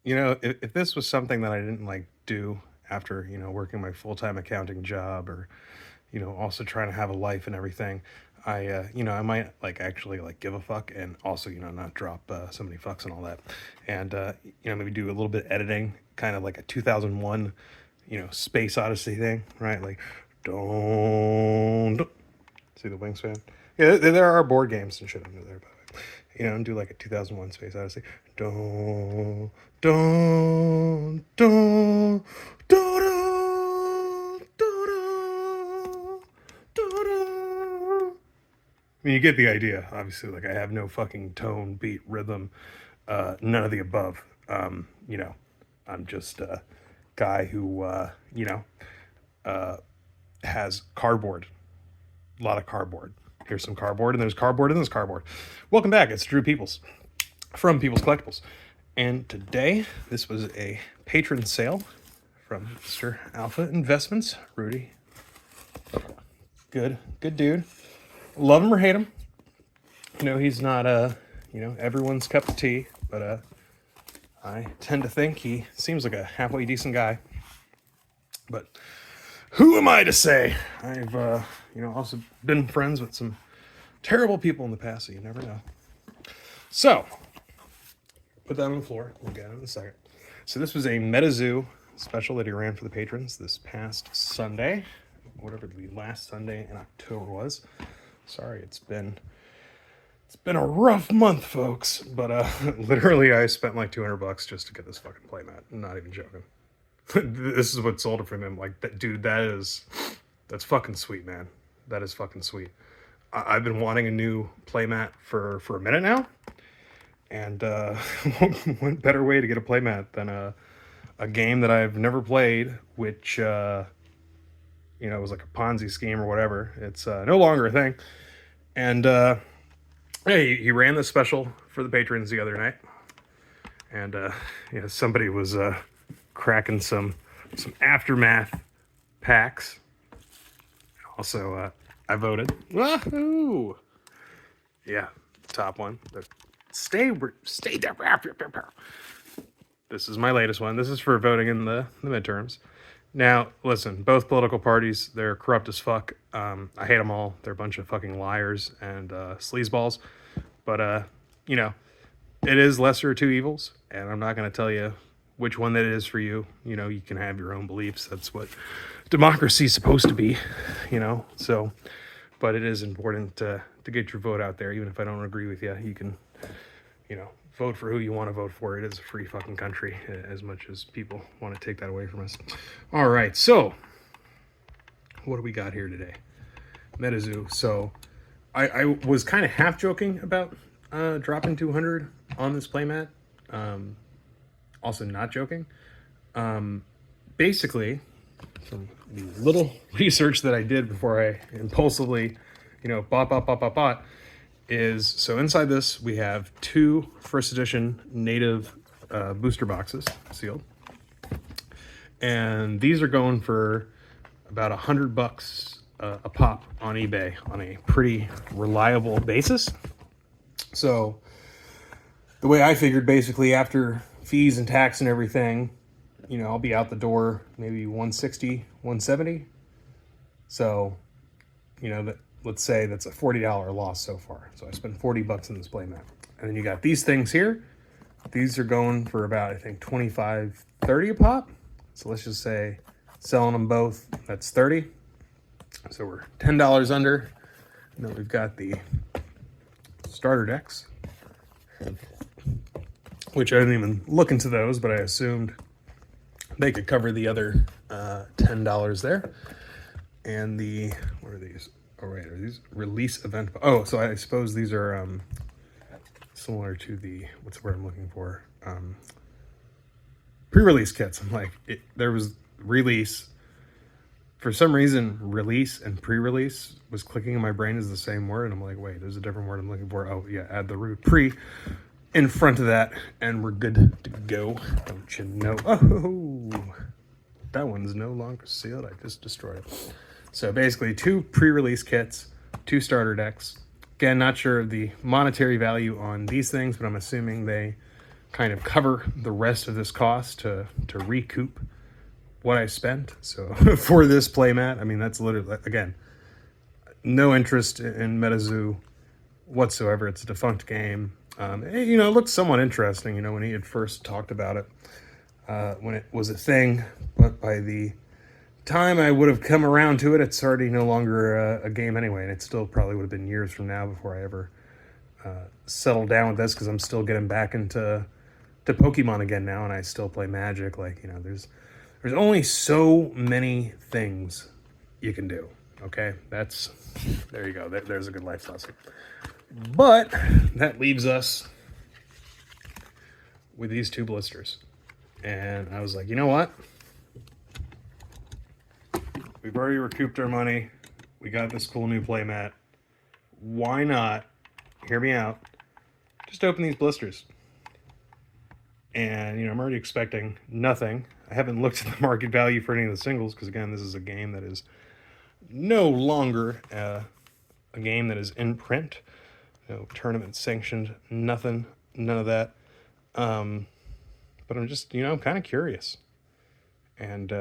You know, if this was something that I didn't like do after, working my full-time accounting job or, also trying to have a life and everything, I might like actually like give a fuck and also, not drop so many fucks and all that. And, maybe do a little bit of editing, kind of like a 2001, Space Odyssey thing, right? Like, don't see the wingspan. Yeah, there are board games and shit under there, by the way. And do like a 2001 Space Odyssey. Don't, don't, don't, don't, don't, don't. I mean, you get the idea, obviously. Like, I have no fucking tone, beat, rhythm, none of the above. I'm just a guy who, has cardboard, a lot of cardboard. Here's some cardboard, and there's cardboard, and there's cardboard. Welcome back. It's Drew Peoples from Peoples Collectibles. And today, this was a patron sale from Mr. Alpha Investments, Rudy. Good dude. Love him or hate him. He's not, everyone's cup of tea, but I tend to think he seems like a halfway decent guy. But who am I to say? I've, also been friends with some terrible people in the past, so you never know. So, put that on the floor. We'll get it in a second. So this was a Metazoo special that he ran for the patrons this past Sunday, whatever the last Sunday in October was. Sorry, it's been a rough month, folks. But literally, I spent like $200 just to get this fucking playmat. I'm not even joking. This is what sold it from him. Like, that dude, that's fucking sweet, man. That is fucking sweet. I've been wanting a new playmat for a minute now, and what better way to get a playmat than a game that I've never played, which was like a Ponzi scheme or whatever. It's no longer a thing. And hey, he ran this special for the patrons the other night, and somebody was cracking some aftermath packs. Also, I voted. Wahoo! Yeah, top one. Stay there. This is my latest one. This is for voting in the midterms. Now, listen, both political parties, they're corrupt as fuck. I hate them all. They're a bunch of fucking liars and sleazeballs. But, it is lesser of two evils, and I'm not going to tell you which one that is for you. You can have your own beliefs. That's what democracy is supposed to be, So, but it is important to get your vote out there. Even if I don't agree with you, you can, vote for who you want to vote for. It is a free fucking country, as much as people want to take that away from us. All right, so what do we got here today? Metazoo. So I was kind of half joking about dropping 200 on this playmat. Also not joking. Basically, some little research that I did before I impulsively, bought, is so inside this we have two first edition native booster boxes sealed, and these are going for about $100 a pop on eBay on a pretty reliable basis. So the way I figured, basically after fees and tax and everything, I'll be out the door maybe 160, 170. So, let's say that's a $40 loss so far. So I spent $40 in this playmat. And then you got these things here. These are going for about, I think, 25, 30 a pop. So let's just say selling them both, that's 30. So we're $10 under. And then we've got the starter decks, which I didn't even look into those, but I assumed they could cover the other $10 there. And what are these? Oh, right, are these release event? Oh, so I suppose these are similar to the, what's the word I'm looking for? Pre-release kits. I'm like, there was release. For some reason, release and pre-release was clicking in my brain as the same word. And I'm like, wait, there's a different word I'm looking for. Oh, yeah, add the root pre in front of that, and we're good to go. Don't you know? Oh, that one's no longer sealed. I just destroyed it. So basically, two pre-release kits, two starter decks. Again, not sure of the monetary value on these things, but I'm assuming they kind of cover the rest of this cost to recoup what I spent. So for this playmat, I mean, that's literally, again, no interest in Metazoo whatsoever. It's a Defunct game. You know, it looks somewhat interesting, you know, when he had first talked about it, when it was a thing, but by the time I would have come around to it, it's already no longer a game anyway, and it still probably would have been years from now before I ever settled down with this, because I'm still getting back into Pokemon again now, and I still play Magic. Like, you know, there's only so many things you can do. Okay, there you go. There's a good life lesson. But that leaves us with these 2 blisters, and I was like, you know what? We've already recouped our money. We got this cool new playmat. Why not, hear me out, just open these blisters? And, you know, I'm already expecting nothing. I haven't looked at the market value for any of the singles, because, again, this is a game that is no longer a game that is in print. No tournament sanctioned, nothing, none of that. But I'm just, you know, I'm kind of curious. And,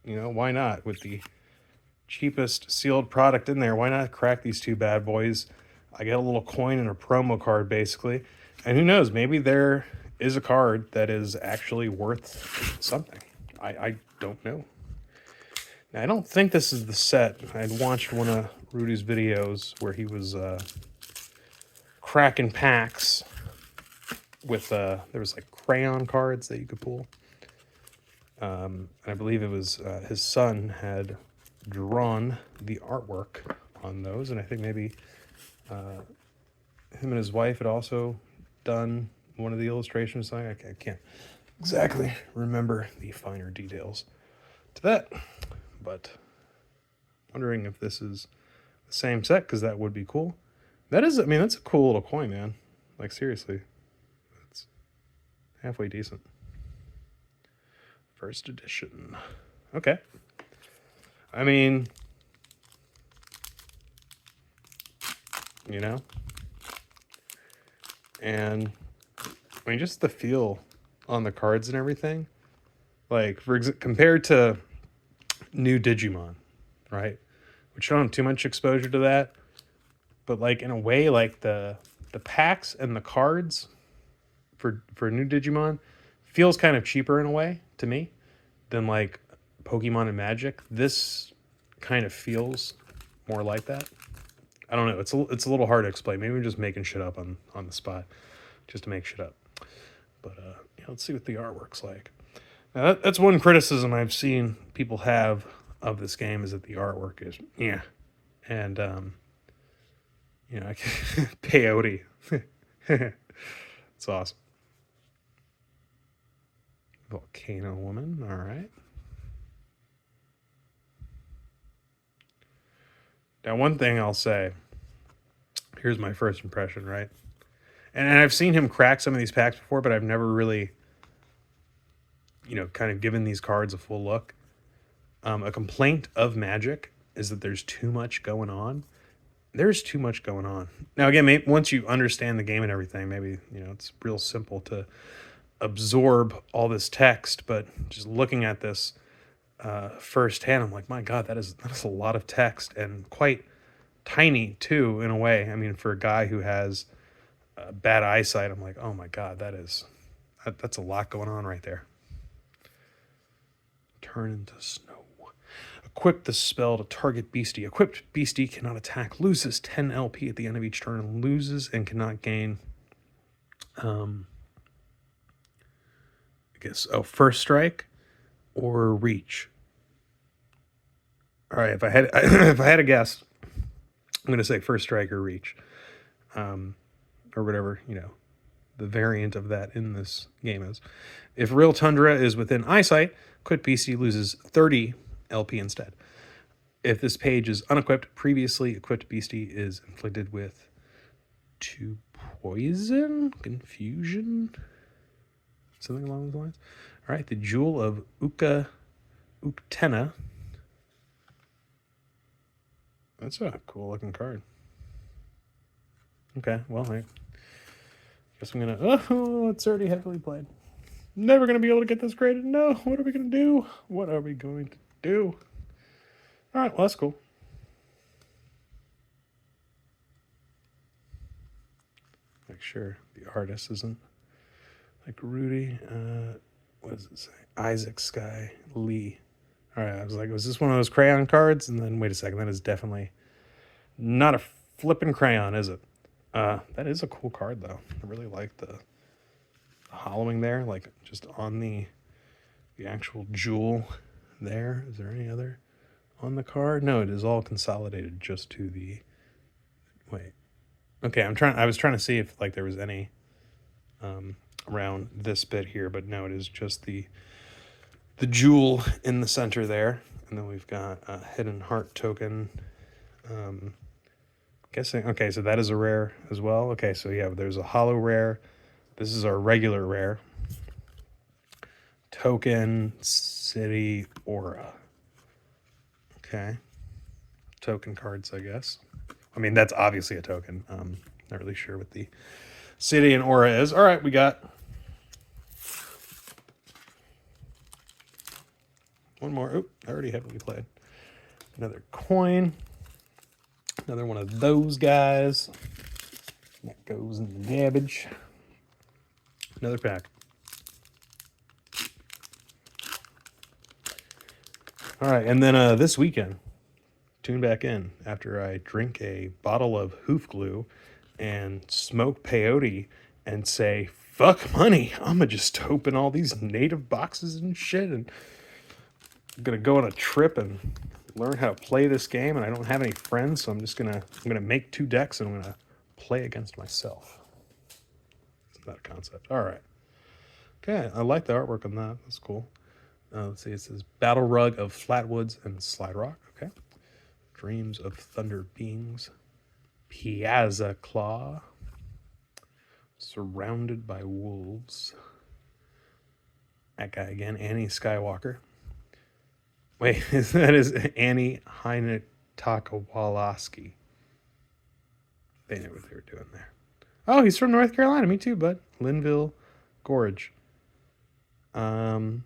you know, why not? With the cheapest sealed product in there, why not crack these 2 bad boys? I get a little coin and a promo card, basically. And who knows, maybe there is a card that is actually worth something. I don't know. Now, I don't think this is the set. I had watched one of Rudy's videos where he was cracking packs with, there was like crayon cards that you could pull. And I believe it was his son had drawn the artwork on those, and I think maybe him and his wife had also done one of the illustrations. I can't exactly remember the finer details to that, but wondering if this is the same set, because that would be cool. That is, I mean, that's a cool little coin, man. Like, seriously, it's halfway decent. First edition. Okay. I mean, you know, and I mean, just the feel on the cards and everything, like, compared to new Digimon, right? Which I don't have too much exposure to that, but like, in a way, like the packs and the cards for new Digimon feels kind of cheaper in a way to me than like Pokemon and Magic. This kind of feels more like that. I don't know. It's a little hard to explain. Maybe I'm just making shit up on the spot just to make shit up. But yeah, let's see what the artwork's like. Now, that's one criticism I've seen people have of this game, is that the artwork is and you know, peyote. It's awesome. Volcano woman. All right. Now, one thing I'll say, here's my first impression, right? And I've seen him crack some of these packs before, but I've never really, you know, kind of given these cards a full look. A complaint of Magic is that there's too much going on. There's too much going on. Now, again, maybe once you understand the game and everything, maybe, you know, it's real simple to absorb all this text, but just looking at this firsthand, I'm like, my God, that is a lot of text, and quite tiny too, in a way. I mean, for a guy who has bad eyesight, I'm like, oh my God, that's a lot going on right there. Turn into snow. Equip the spell to target beastie. Equipped beastie cannot attack, loses 10 LP at the end of each turn, loses and cannot gain first strike or reach. All right, if I had a guess, I'm going to say first strike or reach, or whatever, you know, the variant of that in this game is. If real Tundra is within eyesight, equipped beastie loses 30 LP instead. If this page is unequipped, previously equipped beastie is inflicted with 2 poison, confusion, something along those lines. All right, the Jewel of Uktena. That's a cool looking card. Okay, well, I Guess I'm gonna. Oh, it's already heavily played. Never gonna be able to get this graded. No. What are we gonna do? What are we going to do? All right. Well, that's cool. Make sure the artist isn't like Rudy. What does it say? Isaac Sky Lee. All right. I was like, was this one of those crayon cards? And then wait a second. That is definitely not a flippin' crayon, is it? That is a cool card though. I really like the hollowing there, like just on the actual jewel there. Is there any other on the card? No, it is all consolidated just to the. Wait. Okay, I was trying to see if like there was any around this bit here, but no, it is just the jewel in the center there, and then we've got a hidden heart token. Guessing. Okay, so that is a rare as well. Okay, so yeah, there's a holo rare. This is our regular rare. Token, city, aura. Okay. Token cards, I guess. I mean, that's obviously a token. Not really sure what the city and aura is. All right, we got one more. Oop, I already heavily played. Another coin. Another one of those guys. That goes in the garbage. Another pack. All right, and then this weekend, tune back in after I drink a bottle of hoof glue and smoke peyote and say, fuck money. I'm going to just open all these native boxes and shit, and I'm going to go on a trip and learn how to play this game, and I don't have any friends, so I'm gonna make 2 decks and I'm gonna play against myself. Isn't that a concept? All right. Okay, I like the artwork on that. That's cool. Let's see. It says Battle Rug of Flatwoods and Slide Rock. Okay. Dreams of Thunder Beings. Piazza Claw. Surrounded by Wolves. That guy again, Annie Skywalker. Wait, that is Annie Heinetakawalasky. They knew what they were doing there. Oh, he's from North Carolina. Me too, bud. Linville Gorge. Oh,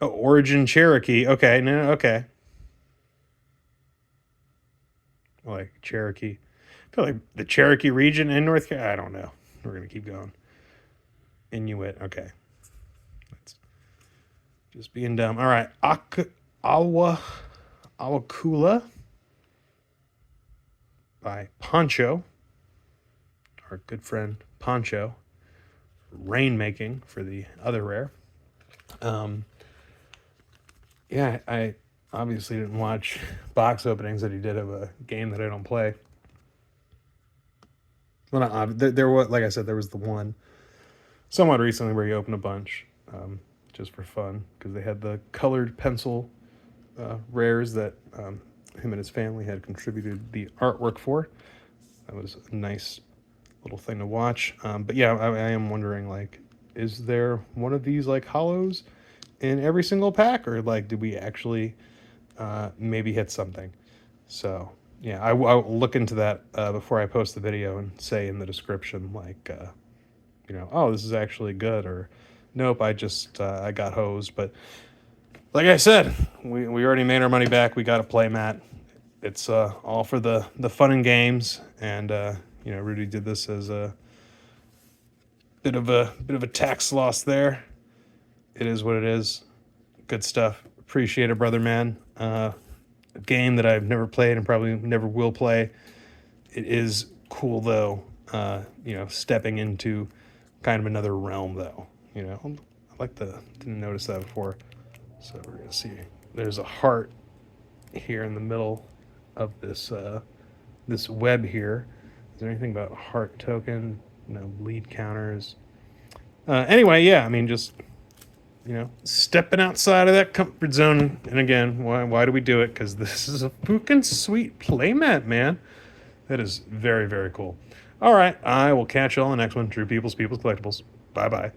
Origin Cherokee. Okay, no, okay. Like Cherokee. I feel like the Cherokee region in North Carolina. I don't know. We're going to keep going. Inuit. Okay. That's just being dumb. All right. Awakula by Poncho. Our good friend Poncho. Rainmaking for the other rare. Yeah, I obviously didn't watch box openings that he did of a game that I don't play. Well, there was, like I said, there was the one somewhat recently where he opened a bunch just for fun because they had the colored pencil rares that him and his family had contributed the artwork for. That was a nice little thing to watch. But yeah, I am wondering, like, is there one of these like holos in every single pack, or like did we actually maybe hit something? So yeah, I will look into that before I post the video and say in the description, like, oh, this is actually good, or nope, I got hosed. But like I said, we already made our money back. We got a playmat. It's all for the fun and games, and Rudy did this as a bit of a tax loss there. It is what it is. Good stuff. Appreciate it, brother man. A game that I've never played and probably never will play. It is cool though. Stepping into kind of another realm though. I didn't notice that before. So we're gonna see. There's a heart here in the middle of this this web here. Is there anything about heart token? No bleed counters. Anyway, yeah. I mean, just stepping outside of that comfort zone. And again, why do we do it? Because this is a fucking sweet playmat, man. That is very, very cool. All right, I will catch you all in the next one. True People's Collectibles. Bye-bye.